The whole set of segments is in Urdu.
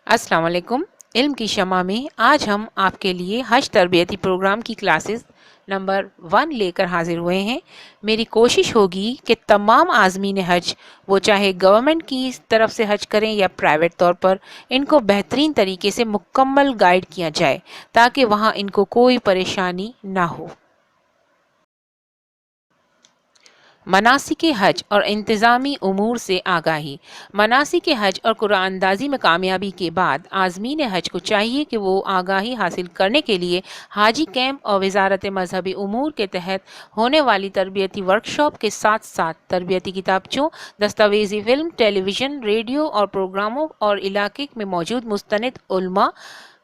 السلام علیکم۔ علم کی شمع میں آج ہم آپ کے لیے حج تربیتی پروگرام کی کلاسز نمبر 1 لے کر حاضر ہوئے ہیں۔ میری کوشش ہوگی کہ تمام عازمین حج، وہ چاہے گورنمنٹ کی طرف سے حج کریں یا پرائیویٹ طور پر، ان کو بہترین طریقے سے مکمل گائیڈ کیا جائے تاکہ وہاں ان کو کوئی پریشانی نہ ہو۔ مناسک حج اور انتظامی امور سے آگاہی۔ مناسک حج اور قرآن اندازی میں کامیابی کے بعد عازمین حج کو چاہیے کہ وہ آگاہی حاصل کرنے کے لیے حاجی کیمپ اور وزارت مذہبی امور کے تحت ہونے والی تربیتی ورکشاپ کے ساتھ ساتھ تربیتی کتابچوں، دستاویزی فلم، ٹیلی ویژن، ریڈیو اور پروگراموں اور علاقے میں موجود مستند علماء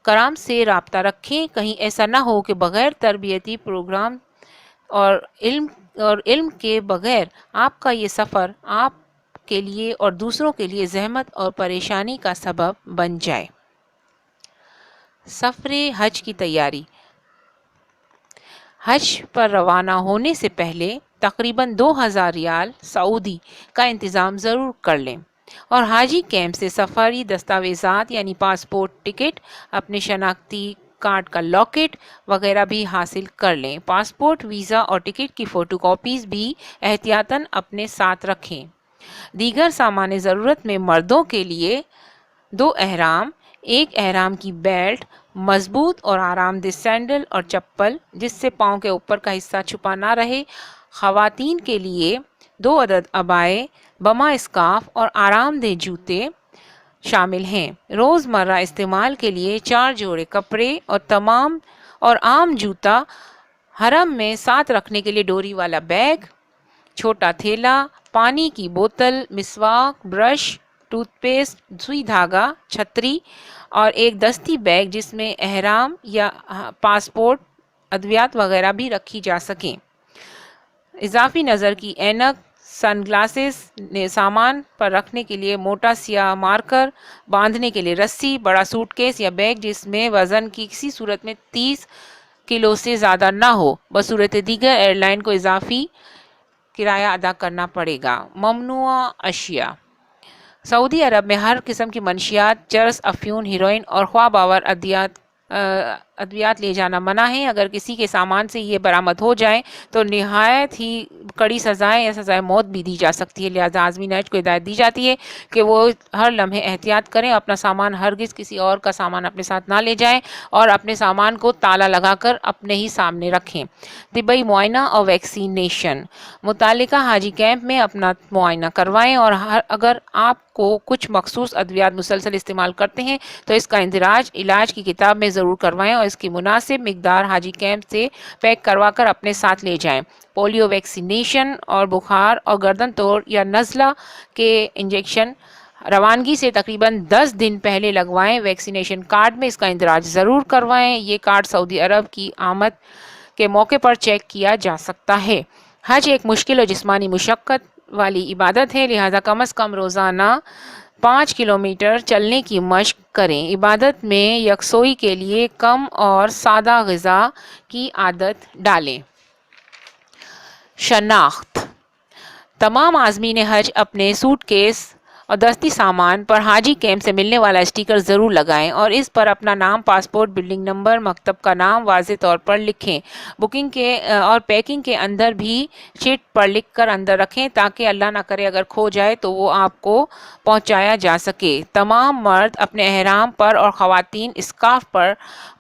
کرام سے رابطہ رکھیں۔ کہیں ایسا نہ ہو کہ بغیر تربیتی پروگرام اور علم کے بغیر آپ کا یہ سفر آپ کے لیے اور دوسروں کے لیے زحمت اور پریشانی کا سبب بن جائے۔ سفر حج کی تیاری۔ حج پر روانہ ہونے سے پہلے تقریباً 2000 ریال سعودی کا انتظام ضرور کر لیں اور حاجی کیمپ سے سفری دستاویزات یعنی پاسپورٹ، ٹکٹ، اپنے شناختی کارڈ کا لاکٹ وغیرہ بھی حاصل کر لیں۔ پاسپورٹ، ویزا اور ٹکٹ کی فوٹو کاپیز بھی احتیاطاً اپنے ساتھ رکھیں۔ دیگر سامان ضرورت میں مردوں کے لیے 2 احرام، 1 احرام کی بیلٹ، مضبوط اور آرام دہ سینڈل اور چپل جس سے پاؤں کے اوپر کا حصہ چھپا نہ رہے۔ خواتین کے لیے 2 عدد عبائے، بما اسکارف اور آرام دہ جوتے شامل ہیں۔ روزمرہ استعمال کے لیے 4 جوڑے کپڑے اور عام جوتا، حرم میں ساتھ رکھنے کے لیے ڈوری والا بیگ، چھوٹا تھیلا، پانی کی بوتل، مسواک، برش، ٹوتھ پیسٹ، سوئی دھاگا، چھتری اور ایک دستی بیگ جس میں احرام یا پاسپورٹ، ادویات وغیرہ بھی رکھی جا سکیں۔ اضافی نظر کی اینک، سن گلاسز، سامان پر رکھنے کے لیے موٹا سیاہ مارکر، باندھنے کے لیے رسی، بڑا سوٹ کیس یا بیگ جس میں وزن کی کسی صورت میں 30 کلو سے زیادہ نہ ہو۔ بصورت دیگر ایئر لائن کو اضافی کرایہ ادا کرنا پڑے گا۔ ممنوع اشیاء۔ سعودی عرب میں ہر قسم کی منشیات، چرس، افیون، ہیروئن اور خواب آور ادویات لے جانا منع ہے۔ اگر کسی کے سامان سے یہ برآمد ہو جائیں تو نہایت ہی کڑی سزائیں یا سزائے موت بھی دی جا سکتی ہے۔ لہذا عازمین حج کو ہدایت دی جاتی ہے کہ وہ ہر لمحے احتیاط کریں، اپنا سامان ہرگز کسی اور کا سامان اپنے ساتھ نہ لے جائیں اور اپنے سامان کو تالا لگا کر اپنے ہی سامنے رکھیں۔ طبی معائنہ اور ویکسینیشن۔ متعلقہ حاجی کیمپ میں اپنا معائنہ کروائیں اور اگر آپ کو کچھ مخصوص ادویات مسلسل استعمال کرتے ہیں تو اس کا اندراج علاج کی کتاب میں ضرور کروائیں اور اس کی مناسب مقدار حاجی کیمپ سے پیک کروا کر اپنے ساتھ لے جائیں۔ پولیو ویکسینیشن اور بخار اور گردن توڑ یا نزلہ کے انجیکشن روانگی سے تقریباً 10 دن پہلے لگوائیں۔ ویکسینیشن کارڈ میں اس کا اندراج ضرور کروائیں۔ یہ کارڈ سعودی عرب کی آمد کے موقع پر چیک کیا جا سکتا ہے۔ حج ایک مشکل اور جسمانی مشقت والی عبادت ہے، لہذا کم از کم روزانہ 5 کلومیٹر چلنے کی مشق کریں۔ عبادت میں یکسوئی کے لیے کم اور سادہ غذا کی عادت ڈالیں۔ شناخت۔ تمام عازمین حج اپنے سوٹ کیس اور دستی سامان پر حاجی کیمپ سے ملنے والا اسٹیکر ضرور لگائیں اور اس پر اپنا نام، پاسپورٹ، بلڈنگ نمبر، مکتب کا نام واضح طور پر لکھیں۔ بکنگ کے اور پیکنگ کے اندر بھی شیٹ پر لکھ کر اندر رکھیں تاکہ اللہ نہ کرے اگر کھو جائے تو وہ آپ کو پہنچایا جا سکے۔ تمام مرد اپنے احرام پر اور خواتین اسکارف پر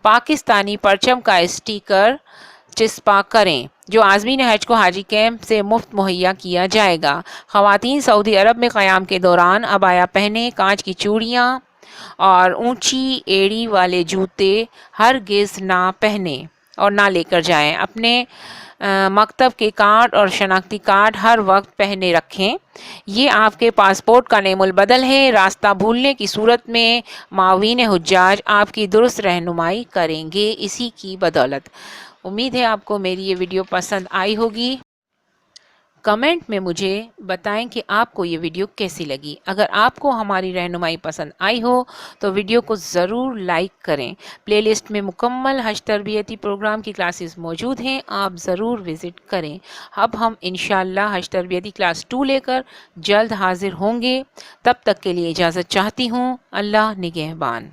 پاکستانی پرچم کا اسٹیکر چسپاں کریں جو عازمین حج کو حاجی کیمپ سے مفت مہیا کیا جائے گا۔ خواتین سعودی عرب میں قیام کے دوران عبایا پہنیں، کانچ کی چوڑیاں اور اونچی ایڑی والے جوتے ہرگز نہ پہنیں اور نہ لے کر جائیں۔ اپنے مکتب کے کارڈ اور شناختی کارڈ ہر وقت پہنے رکھیں۔ یہ آپ کے پاسپورٹ کا نعم البدل ہے۔ راستہ بھولنے کی صورت میں معاون حجاج آپ کی درست رہنمائی کریں گے اسی کی بدولت۔ امید ہے آپ کو میری یہ ویڈیو پسند آئی ہوگی۔ کمنٹ میں مجھے بتائیں کہ آپ کو یہ ویڈیو کیسی لگی۔ اگر آپ کو ہماری رہنمائی پسند آئی ہو تو ویڈیو کو ضرور لائک کریں۔ پلے لسٹ میں مکمل حج تربیتی پروگرام کی کلاسز موجود ہیں، آپ ضرور وزٹ کریں۔ اب ہم انشاءاللہ حج تربیتی کلاس 2 لے کر جلد حاضر ہوں گے۔ تب تک کے لیے اجازت چاہتی ہوں۔ اللہ نگہبان۔